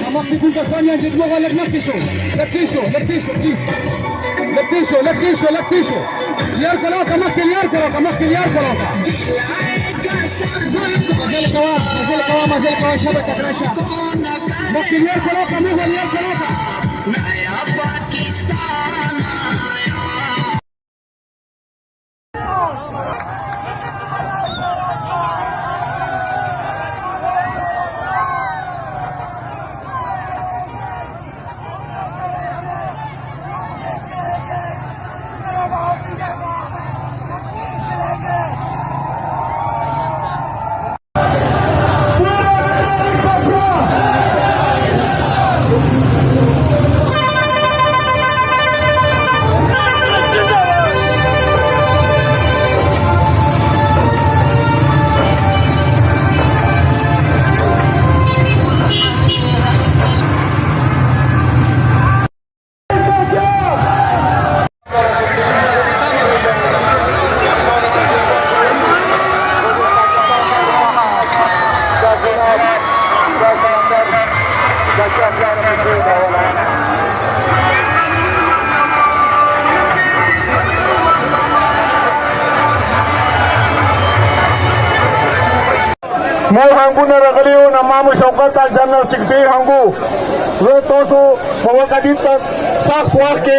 Amaki Gulda Sanya Jedmoga Lakisho, please. Lakisho. Liar Kolaka, Makil Yarkolaka. Mazel Kawa, Shabaka Rasha. Makil Yarkolaka, Mughal Yarkolaka. Mo hangu na ragaliw na mamu Shaukat General Secretary hangu tosu pawakadita sak wake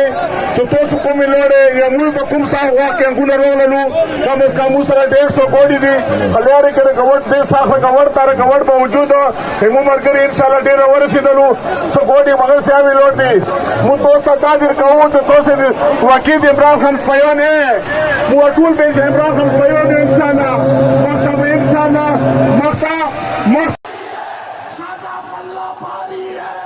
tosu kumilore ya mulka kumsa wake anguna rolalu kamas kamusara 150 kodi di halyari kare gawat de sak gawat tar gawat mawjudo hemu margari inshallah dera warasidalu so kodi magal se avilodi mu dosta tadir kaun tosu wakil Imran Khan Spayone mu atul be Imran Khan Spayone inshallah Makta Shada Palla Pari hai